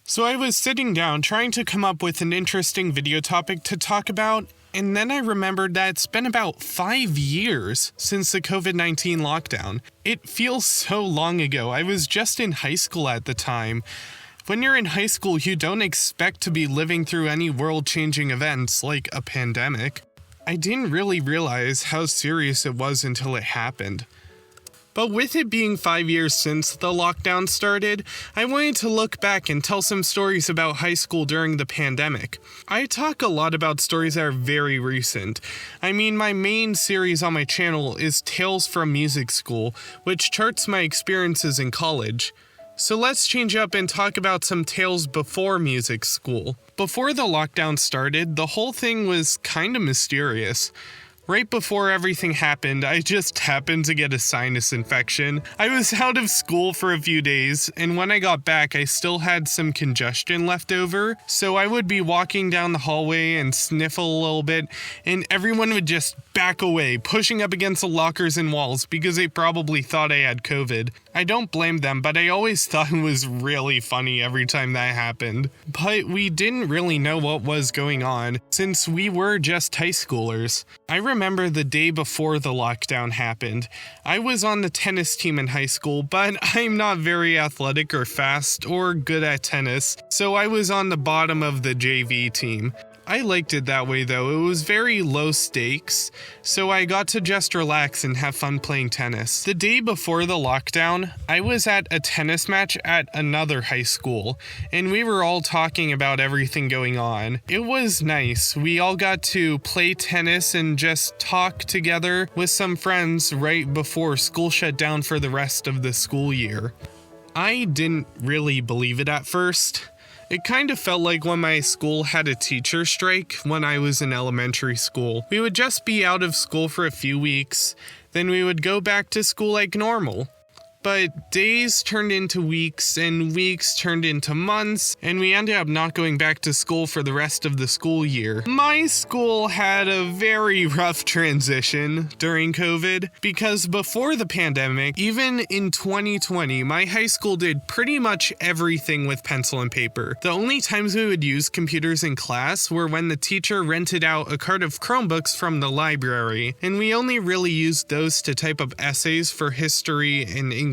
So I was sitting down trying to come up with an interesting video topic to talk about, and then I remembered that it's been about 5 years since the COVID-19 lockdown. It feels so long ago. I was just in high school at the time. When you're in high school, you don't expect to be living through any world-changing events like a pandemic. I didn't really realize how serious it was until it happened. But with it being 5 years since the lockdown started, I wanted to look back and tell some stories about high school during the pandemic. I talk a lot about stories that are very recent. I mean, my main series on my channel is Tales from Music School, which charts my experiences in college. So let's change up and talk about some tales before music school. Before the lockdown started, the whole thing was kind of mysterious. Right before everything happened, I just happened to get a sinus infection. I was out of school for a few days, and when I got back, I still had some congestion left over, so I would be walking down the hallway and sniffle a little bit, and everyone would just back away, pushing up against the lockers and walls because they probably thought I had COVID. I don't blame them, but I always thought it was really funny every time that happened. But we didn't really know what was going on, since we were just high schoolers. I remember the day before the lockdown happened. I was on the tennis team in high school, but I'm not very athletic or fast or good at tennis, so I was on the bottom of the JV team. I liked it that way though. It was very low stakes, so I got to just relax and have fun playing tennis. The day before the lockdown, I was at a tennis match at another high school, and we were all talking about everything going on. It was nice. We all got to play tennis and just talk together with some friends right before school shut down for the rest of the school year. I didn't really believe it at first. It kind of felt like when my school had a teacher strike when I was in elementary school. We would just be out of school for a few weeks, then we would go back to school like normal. But days turned into weeks, and weeks turned into months, and we ended up not going back to school for the rest of the school year. My school had a very rough transition during COVID, because before the pandemic, even in 2020, my high school did pretty much everything with pencil and paper. The only times we would use computers in class were when the teacher rented out a cart of Chromebooks from the library, and we only really used those to type up essays for history and English.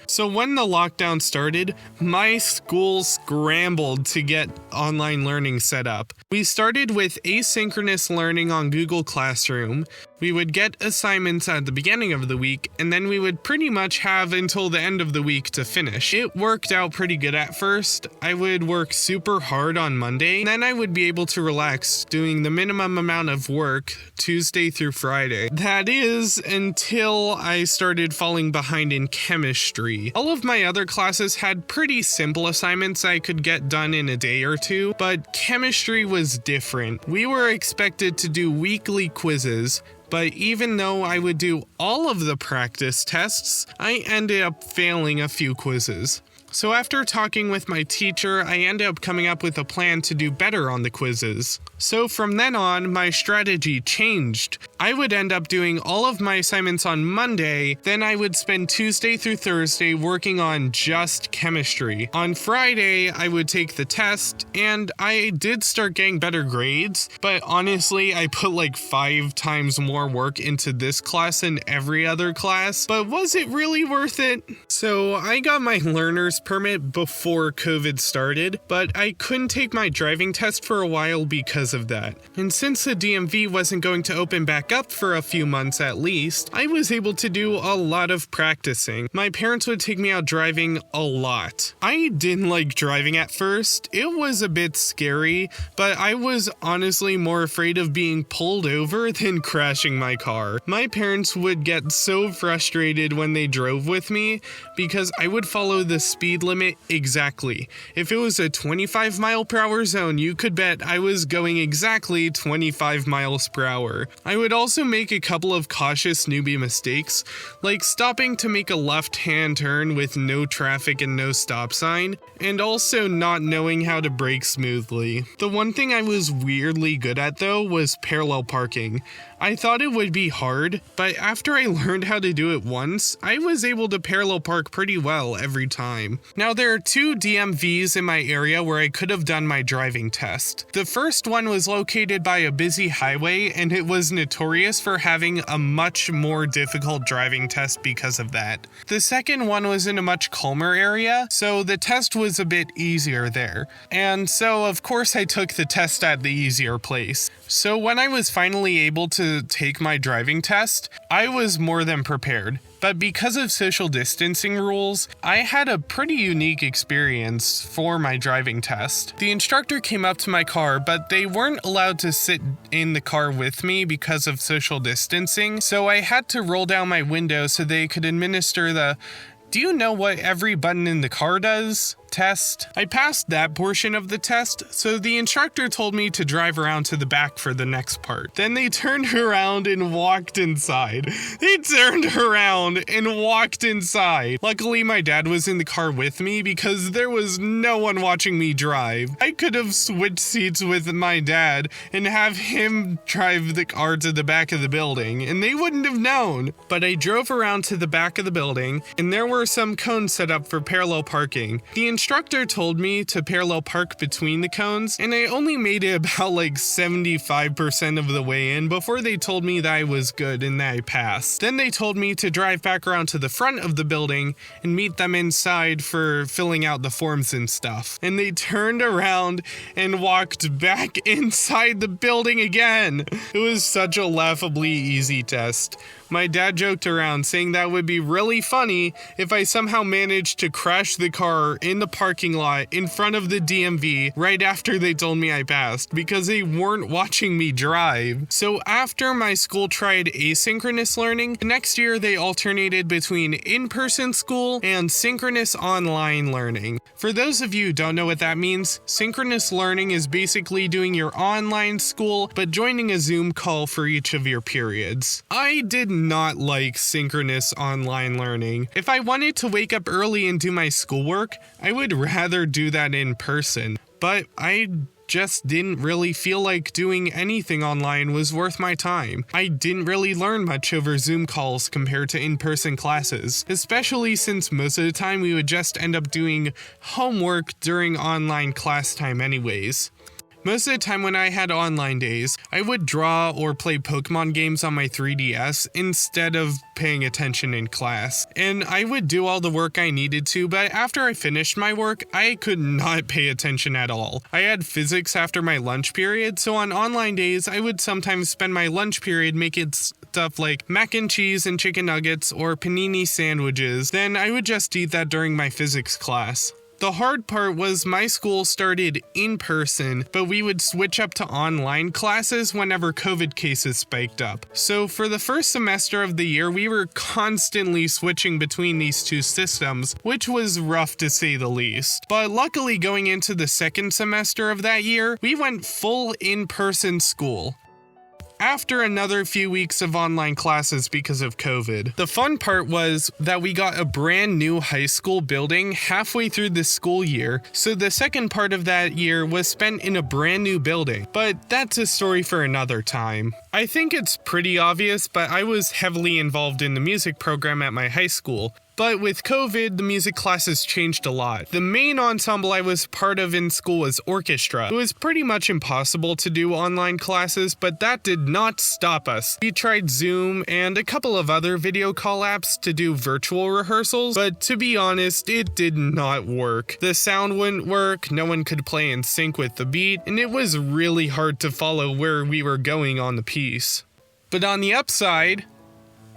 So when the lockdown started, my school scrambled to get online learning set up. We started with asynchronous learning on Google Classroom. We would get assignments at the beginning of the week, and then we would pretty much have until the end of the week to finish. It worked out pretty good at first. I would work super hard on Monday, and then I would be able to relax doing the minimum amount of work Tuesday through Friday. That is, until I started falling behind in chemistry. All of my other classes had pretty simple assignments I could get done in a day or two, but chemistry was different. We were expected to do weekly quizzes, but even though I would do all of the practice tests, I ended up failing a few quizzes. So after talking with my teacher, I ended up coming up with a plan to do better on the quizzes. So from then on, my strategy changed. I would end up doing all of my assignments on Monday, then I would spend Tuesday through Thursday working on just chemistry. On Friday, I would take the test, and I did start getting better grades, but honestly, I put like 5 times more work into this class than every other class, but was it really worth it? So I got my learner's permit before COVID started, but I couldn't take my driving test for a while because of that. And since the DMV wasn't going to open back up for a few months at least, I was able to do a lot of practicing. My parents would take me out driving a lot. I didn't like driving at first. It was a bit scary, but I was honestly more afraid of being pulled over than crashing my car. My parents would get so frustrated when they drove with me because I would follow the speed limit exactly. If it was a 25 mile per hour zone, you could bet I was going exactly 25 miles per hour. I would also make a couple of cautious newbie mistakes, like stopping to make a left-hand turn with no traffic and no stop sign, and also not knowing how to brake smoothly. The one thing I was weirdly good at though was parallel parking. I thought it would be hard, but after I learned how to do it once, I was able to parallel park pretty well every time. Now, there are 2 DMVs in my area where I could have done my driving test. The first one was located by a busy highway, and it was notorious for having a much more difficult driving test because of that. The second one was in a much calmer area, so the test was a bit easier there. And so, of course, I took the test at the easier place. So when I was finally able to take my driving test, I was more than prepared. But because of social distancing rules, I had a pretty unique experience for my driving test. The instructor came up to my car, but they weren't allowed to sit in the car with me because of social distancing, so I had to roll down my window so they could administer the "Do you know what every button in the car does?" test. I passed that portion of the test, so the instructor told me to drive around to the back for the next part. Then they turned around and walked inside. Luckily, my dad was in the car with me because there was no one watching me drive. I could have switched seats with my dad and have him drive the car to the back of the building, and they wouldn't have known. But I drove around to the back of the building, and there were some cones set up for parallel parking. The instructor told me to parallel park between the cones, and I only made it about 75% of the way in before they told me that I was good and that I passed. Then they told me to drive back around to the front of the building and meet them inside for filling out the forms and stuff. And they turned around and walked back inside the building again. It was such a laughably easy test. My dad joked around saying that would be really funny if I somehow managed to crash the car in the parking lot in front of the DMV right after they told me I passed because they weren't watching me drive. So after my school tried asynchronous learning, next year they alternated between in-person school and synchronous online learning. For those of you who don't know what that means, synchronous learning is basically doing your online school but joining a Zoom call for each of your periods. I did not like synchronous online learning. If I wanted to wake up early and do my schoolwork, I would rather do that in person. But I just didn't really feel like doing anything online was worth my time. I didn't really learn much over Zoom calls compared to in-person classes, especially since most of the time we would just end up doing homework during online class time anyways. Most of the time when I had online days, I would draw or play Pokemon games on my 3DS instead of paying attention in class. And I would do all the work I needed to, but after I finished my work, I could not pay attention at all. I had physics after my lunch period, so on online days, I would sometimes spend my lunch period making stuff like mac and cheese and chicken nuggets or panini sandwiches. Then I would just eat that during my physics class. The hard part was my school started in person, but we would switch up to online classes whenever COVID cases spiked up. So for the first semester of the year, we were constantly switching between these two systems, which was rough to say the least. But luckily going into the second semester of that year, we went full in-person school. After another few weeks of online classes because of COVID. The fun part was that we got a brand new high school building halfway through the school year, so the second part of that year was spent in a brand new building. But that's a story for another time. I think it's pretty obvious, but I was heavily involved in the music program at my high school. But with COVID, the music classes changed a lot. The main ensemble I was part of in school was orchestra. It was pretty much impossible to do online classes, but that did not stop us. We tried Zoom and a couple of other video call apps to do virtual rehearsals, but to be honest, it did not work. The sound wouldn't work, no one could play in sync with the beat, and it was really hard to follow where we were going on the piece. But on the upside,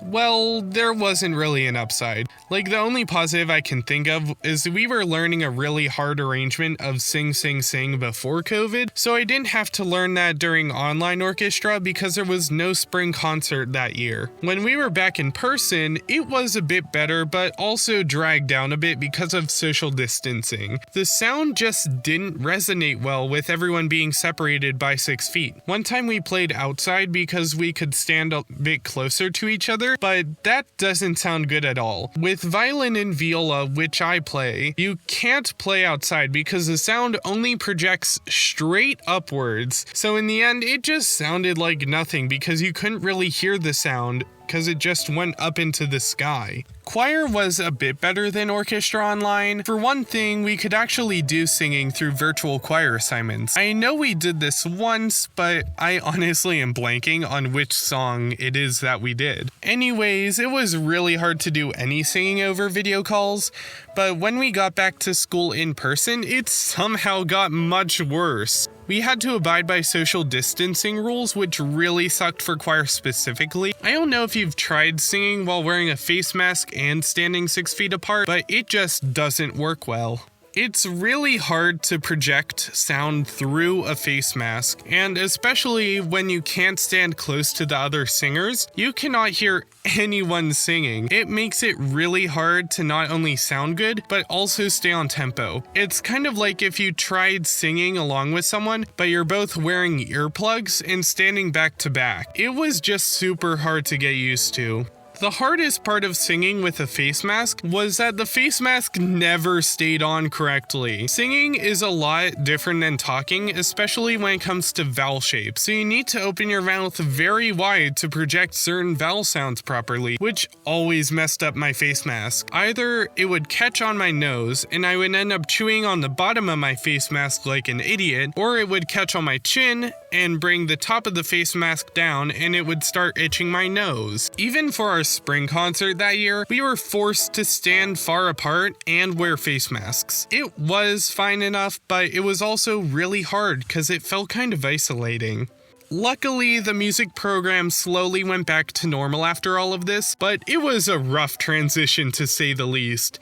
well, there wasn't really an upside. The only positive I can think of is we were learning a really hard arrangement of Sing Sing Sing before COVID, so I didn't have to learn that during online orchestra because there was no spring concert that year. When we were back in person, it was a bit better, but also dragged down a bit because of social distancing. The sound just didn't resonate well with everyone being separated by 6 feet. One time we played outside because we could stand a bit closer to each other, but that doesn't sound good at all. With violin and viola, which I play, you can't play outside because the sound only projects straight upwards. So in the end, it just sounded like nothing because you couldn't really hear the sound because it just went up into the sky. Choir was a bit better than orchestra online. For one thing, we could actually do singing through virtual choir assignments. I know we did this once, but I honestly am blanking on which song it is that we did. Anyways, it was really hard to do any singing over video calls, but when we got back to school in person, it somehow got much worse. We had to abide by social distancing rules, which really sucked for choir specifically. I don't know if you've tried singing while wearing a face mask and standing 6 feet apart, but it just doesn't work well. It's really hard to project sound through a face mask, and especially when you can't stand close to the other singers, you cannot hear anyone singing. It makes it really hard to not only sound good, but also stay on tempo. It's kind of like if you tried singing along with someone, but you're both wearing earplugs and standing back to back. It was just super hard to get used to. The hardest part of singing with a face mask was that the face mask never stayed on correctly. Singing is a lot different than talking, especially when it comes to vowel shapes. So you need to open your mouth very wide to project certain vowel sounds properly, which always messed up my face mask. Either it would catch on my nose and I would end up chewing on the bottom of my face mask like an idiot, or it would catch on my chin and bring the top of the face mask down and it would start itching my nose. Even for our spring concert that year, we were forced to stand far apart and wear face masks. It was fine enough, but it was also really hard because it felt kind of isolating. Luckily, the music program slowly went back to normal after all of this, but it was a rough transition to say the least.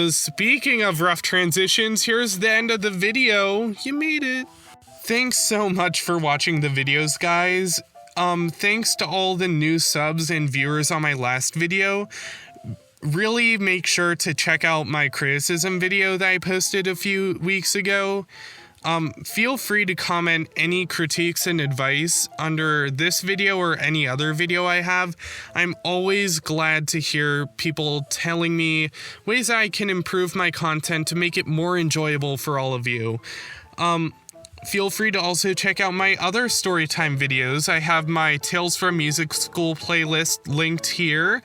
Speaking of rough transitions, here's the end of the video. You made it. Thanks so much for watching the videos, guys. Thanks to all the new subs and viewers on my last video. Really make sure to check out my criticism video that I posted a few weeks ago. Feel free to comment any critiques and advice under this video or any other video I have. I'm always glad to hear people telling me ways I can improve my content to make it more enjoyable for all of you. Feel free to also check out my other storytime videos. I have my Tales from Music School playlist linked here.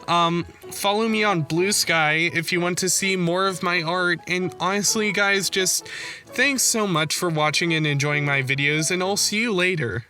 Follow me on Blue Sky if you want to see more of my art. And honestly, guys, just thanks so much for watching and enjoying my videos, and I'll see you later.